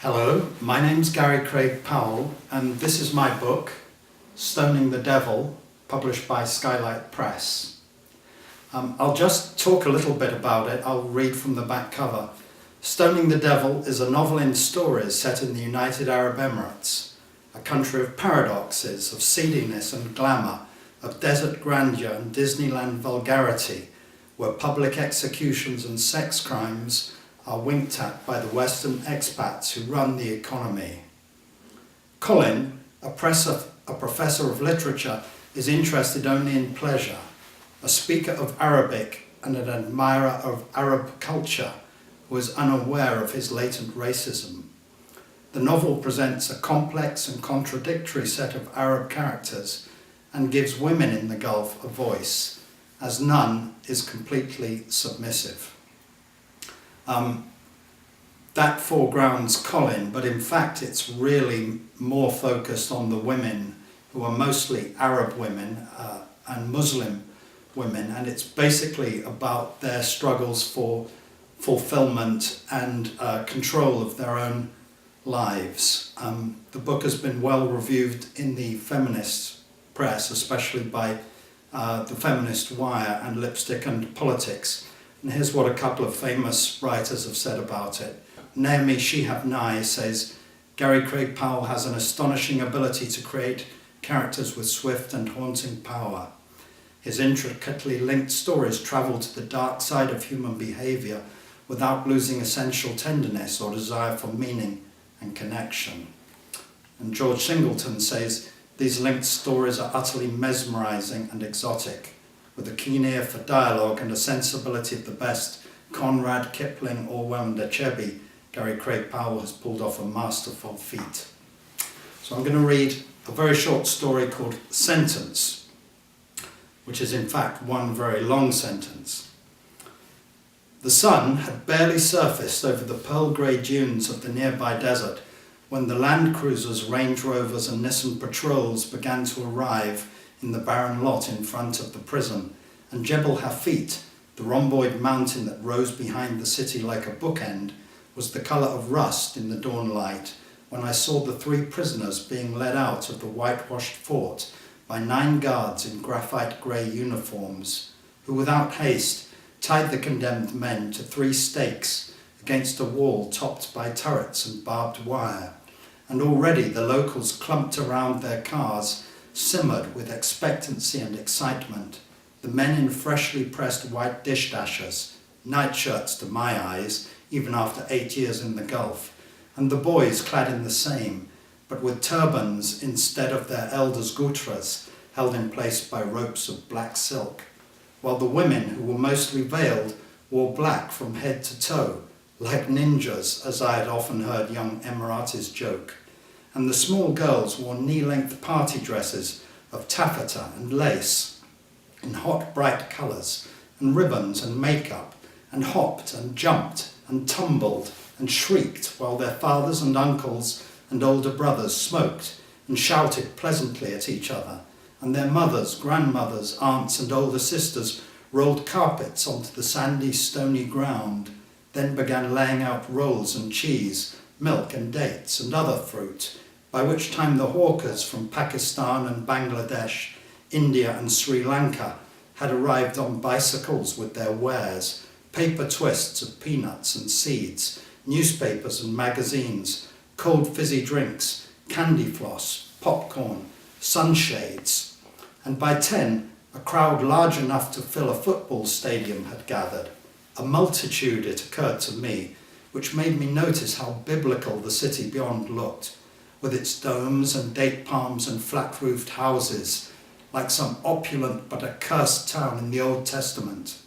Hello, my name's Garry Craig Powell, and this is my book, Stoning the Devil, published by Skylight Press. I'll just talk a little bit about it. I'll read from the back cover. Stoning the Devil is a novel in stories set in the United Arab Emirates, a country of paradoxes, of seediness and glamour, of desert grandeur and Disneyland vulgarity, where public executions and sex crimes are winked at by the Western expats who run the economy. Colin, a professor of literature, is interested only in pleasure, a speaker of Arabic and an admirer of Arab culture who is unaware of his latent racism. The novel presents a complex and contradictory set of Arab characters and gives women in the Gulf a voice, as none is completely submissive. That foregrounds Colin, but in fact it's really more focused on the women who are mostly Arab women and Muslim women, and it's basically about their struggles for fulfillment and control of their own lives. The book has been well reviewed in the feminist press, especially by the Feminist Wire and Lipstick and Politics. And here's what a couple of famous writers have said about it. Naomi Shihab Nye says, Garry Craig Powell has an astonishing ability to create characters with swift and haunting power. His intricately linked stories travel to the dark side of human behaviour without losing essential tenderness or desire for meaning and connection. And George Singleton says, these linked stories are utterly mesmerising and exotic, with a keen ear for dialogue and a sensibility of the best Conrad, Kipling, Orwell and Achebe. Garry Craig Powell has pulled off a masterful feat. So I'm going to read a very short story called Sentence, which is in fact one very long sentence. The sun had barely surfaced over the pearl grey dunes of the nearby desert when the Land Cruisers, Range Rovers and Nissan patrols began to arrive in the barren lot in front of the prison, and Jebel Hafit, the rhomboid mountain that rose behind the city like a bookend, was the colour of rust in the dawn light when I saw the 3 prisoners being led out of the whitewashed fort by 9 guards in graphite grey uniforms, who without haste tied the condemned men to 3 stakes against a wall topped by turrets and barbed wire, and already the locals clumped around their cars, simmered with expectancy and excitement, the men in freshly pressed white dish dashers, nightshirts to my eyes, even after 8 years in the Gulf, and the boys clad in the same, but with turbans instead of their elders' gutras held in place by ropes of black silk, while the women, who were mostly veiled, wore black from head to toe, like ninjas, as I had often heard young Emiratis joke, and the small girls wore knee-length party dresses of taffeta and lace in hot bright colours, and ribbons and makeup, and hopped and jumped and tumbled and shrieked while their fathers and uncles and older brothers smoked and shouted pleasantly at each other, and their mothers, grandmothers, aunts and older sisters rolled carpets onto the sandy, stony ground, then began laying out rolls and cheese, milk and dates and other fruit, by which time the hawkers from Pakistan and Bangladesh, India and Sri Lanka had arrived on bicycles with their wares, paper twists of peanuts and seeds, newspapers and magazines, cold fizzy drinks, candy floss, popcorn, sunshades, and by 10 a crowd large enough to fill a football stadium had gathered. A multitude, it occurred to me, which made me notice how biblical the city beyond looked, with its domes and date palms and flat-roofed houses, like some opulent but accursed town in the Old Testament.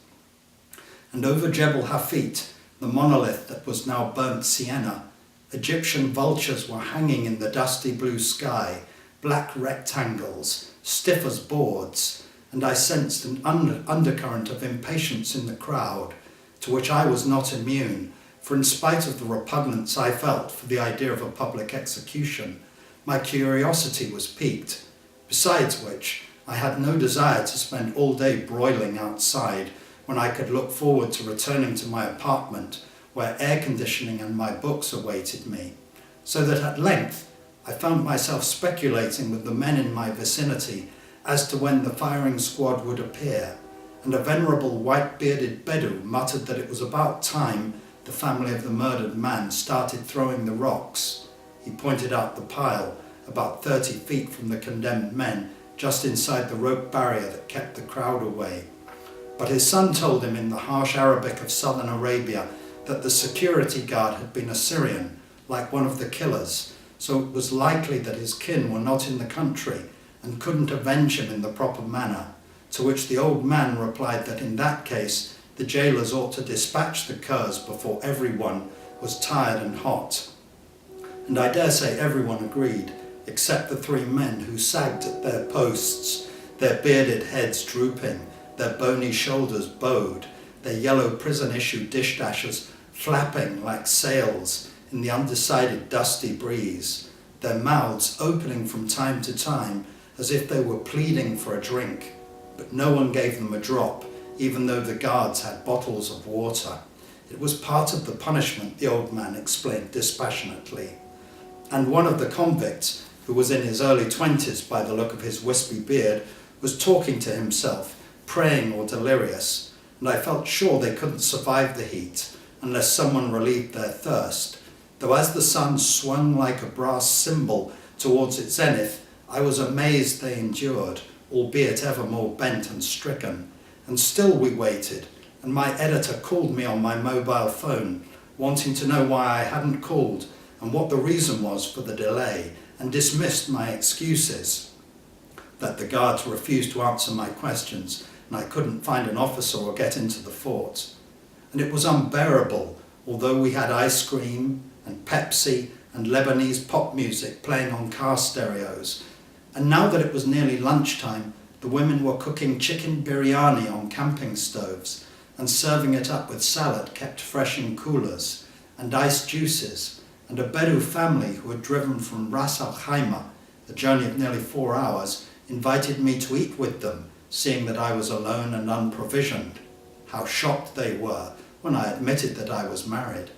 And over Jebel Hafit, the monolith that was now burnt sienna, Egyptian vultures were hanging in the dusty blue sky, black rectangles, stiff as boards, and I sensed an undercurrent of impatience in the crowd, to which I was not immune, for in spite of the repugnance I felt for the idea of a public execution, my curiosity was piqued, besides which I had no desire to spend all day broiling outside when I could look forward to returning to my apartment where air conditioning and my books awaited me, so that at length I found myself speculating with the men in my vicinity as to when the firing squad would appear, and a venerable white-bearded Bedou muttered that it was about time the family of the murdered man started throwing the rocks. He pointed out the pile, about 30 feet from the condemned men, just inside the rope barrier that kept the crowd away. But his son told him in the harsh Arabic of southern Arabia that the security guard had been a Syrian, like one of the killers, so it was likely that his kin were not in the country and couldn't avenge him in the proper manner, to which the old man replied that in that case the jailers ought to dispatch the curs before everyone was tired and hot. And I dare say everyone agreed, except the 3 men who sagged at their posts, their bearded heads drooping, their bony shoulders bowed, their yellow prison-issue dish-dashers flapping like sails in the undecided dusty breeze, their mouths opening from time to time as if they were pleading for a drink, but no one gave them a drop, even though the guards had bottles of water. It was part of the punishment, the old man explained dispassionately. And one of the convicts, who was in his early 20s by the look of his wispy beard, was talking to himself, praying or delirious, and I felt sure they couldn't survive the heat unless someone relieved their thirst, though as the sun swung like a brass cymbal towards its zenith, I was amazed they endured, albeit ever more bent and stricken. And still we waited, and my editor called me on my mobile phone, wanting to know why I hadn't called and what the reason was for the delay, and dismissed my excuses that the guards refused to answer my questions and I couldn't find an officer or get into the fort. And it was unbearable, although we had ice cream and Pepsi and Lebanese pop music playing on car stereos. And now that it was nearly lunchtime, the women were cooking chicken biryani on camping stoves and serving it up with salad kept fresh in coolers and iced juices, and a Bedou family who had driven from Ras Al Khaimah, a journey of nearly 4 hours, invited me to eat with them, seeing that I was alone and unprovisioned. How shocked they were when I admitted that I was married.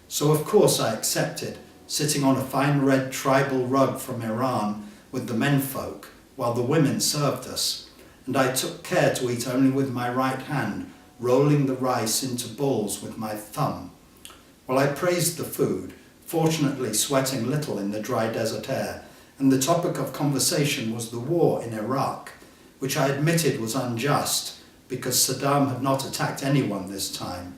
So of course I accepted, sitting on a fine red tribal rug from Iran with the menfolk, while the women served us, and I took care to eat only with my right hand, rolling the rice into balls with my thumb. While I praised the food, fortunately sweating little in the dry desert air, and the topic of conversation was the war in Iraq, which I admitted was unjust because Saddam had not attacked anyone this time.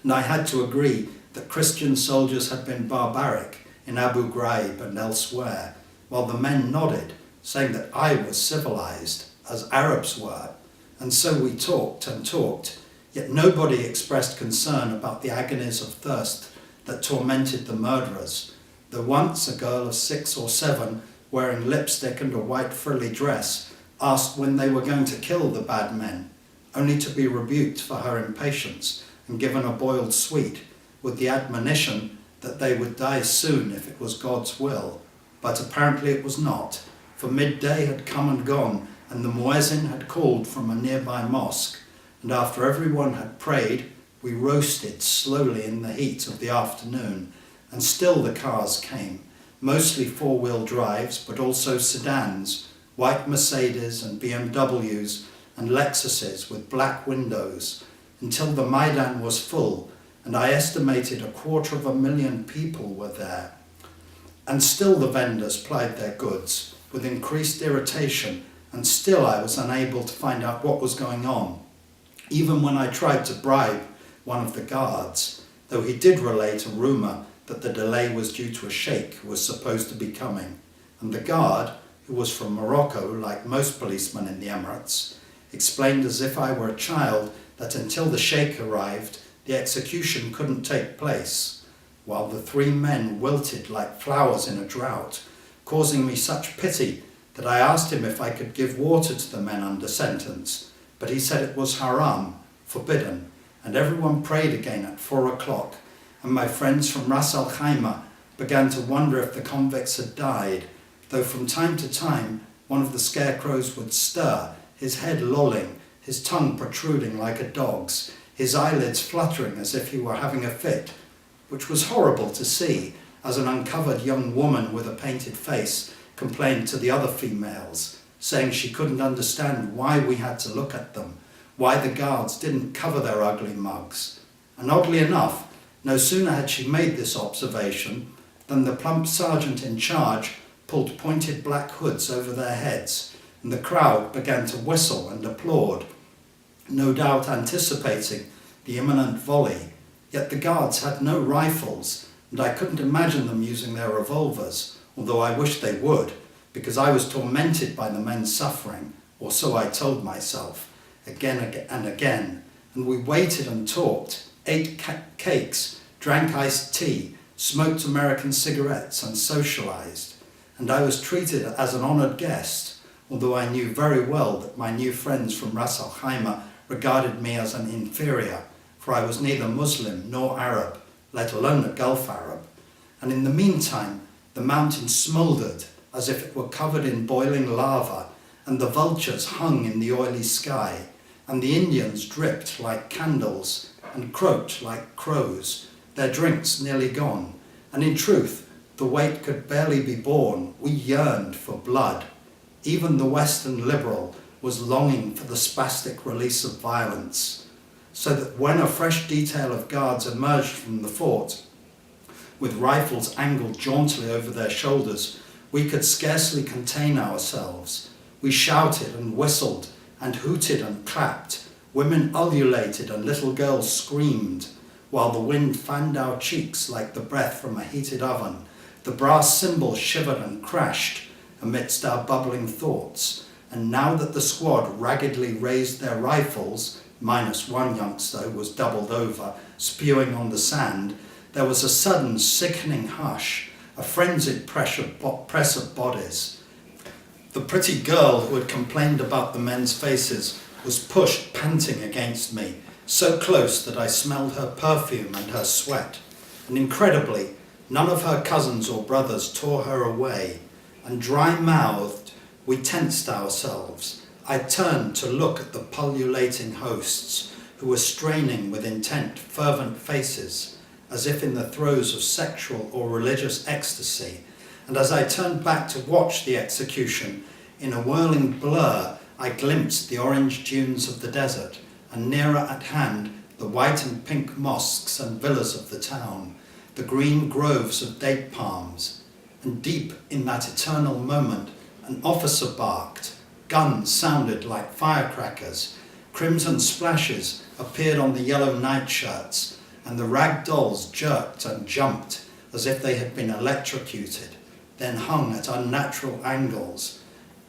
And I had to agree that Christian soldiers had been barbaric in Abu Ghraib and elsewhere, while the men nodded, saying that I was civilized, as Arabs were. And so we talked and talked, yet nobody expressed concern about the agonies of thirst that tormented the murderers, though once a girl of 6 or 7, wearing lipstick and a white frilly dress, asked when they were going to kill the bad men, only to be rebuked for her impatience and given a boiled sweet, with the admonition that they would die soon if it was God's will. But apparently it was not, for midday had come and gone, and the muezzin had called from a nearby mosque, and after everyone had prayed, we roasted slowly in the heat of the afternoon, and still the cars came, mostly 4-wheel drives, but also sedans, white Mercedes and BMWs and Lexuses with black windows, until the Maidan was full, and I estimated 250,000 people were there. And still the vendors plied their goods, with increased irritation, and still I was unable to find out what was going on, even when I tried to bribe one of the guards, though he did relate a rumour that the delay was due to a sheikh who was supposed to be coming, and the guard, who was from Morocco like most policemen in the Emirates, explained as if I were a child that until the sheikh arrived, the execution couldn't take place, while the 3 men wilted like flowers in a drought, causing me such pity that I asked him if I could give water to the men under sentence, but he said it was haram, forbidden, and everyone prayed again at 4 o'clock, and my friends from Ras Al Khaimah began to wonder if the convicts had died, though from time to time one of the scarecrows would stir, his head lolling, his tongue protruding like a dog's, his eyelids fluttering as if he were having a fit, which was horrible to see, as an uncovered young woman with a painted face complained to the other females, saying she couldn't understand why we had to look at them, why the guards didn't cover their ugly mugs. And oddly enough, no sooner had she made this observation than the plump sergeant in charge pulled pointed black hoods over their heads, and the crowd began to whistle and applaud, no doubt anticipating the imminent volley. Yet the guards had no rifles, and I couldn't imagine them using their revolvers, although I wished they would, because I was tormented by the men's suffering, or so I told myself, again and again, and we waited and talked, ate cakes, drank iced tea, smoked American cigarettes and socialized, and I was treated as an honored guest, although I knew very well that my new friends from Ras Al Khaimah regarded me as an inferior, for I was neither Muslim nor Arab, let alone a Gulf Arab. And in the meantime, the mountain smouldered as if it were covered in boiling lava, and the vultures hung in the oily sky, and the Indians dripped like candles and croaked like crows, their drinks nearly gone, and in truth, the weight could barely be borne. We yearned for blood. Even the Western liberal was longing for the spastic release of violence, so that when a fresh detail of guards emerged from the fort, with rifles angled jauntily over their shoulders, we could scarcely contain ourselves. We shouted and whistled and hooted and clapped. Women ululated and little girls screamed, while the wind fanned our cheeks like the breath from a heated oven. The brass cymbals shivered and crashed amidst our bubbling thoughts, and now that the squad raggedly raised their rifles, minus one youngster who was doubled over, spewing on the sand, there was a sudden sickening hush, a frenzied press of bodies. The pretty girl who had complained about the men's faces was pushed panting against me, so close that I smelled her perfume and her sweat, and incredibly, none of her cousins or brothers tore her away, and dry-mouthed, we tensed ourselves. I turned to look at the pullulating hosts, who were straining with intent, fervent faces, as if in the throes of sexual or religious ecstasy, and as I turned back to watch the execution, in a whirling blur, I glimpsed the orange dunes of the desert, and nearer at hand, the white and pink mosques and villas of the town, the green groves of date palms, and deep in that eternal moment, an officer barked, guns sounded like firecrackers, crimson splashes appeared on the yellow nightshirts, and the rag dolls jerked and jumped as if they had been electrocuted, then hung at unnatural angles,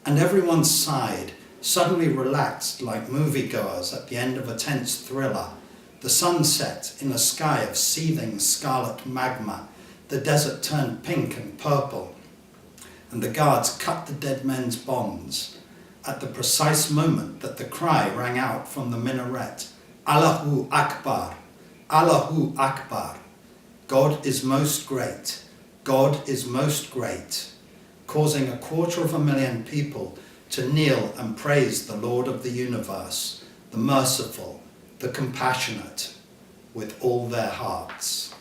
and everyone sighed, suddenly relaxed like moviegoers at the end of a tense thriller. The sun set in a sky of seething scarlet magma, the desert turned pink and purple, and the guards cut the dead men's bonds. At the precise moment that the cry rang out from the minaret, Allahu Akbar, Allahu Akbar, God is most great, God is most great, causing 250,000 people to kneel and praise the Lord of the universe, the merciful, the compassionate, with all their hearts.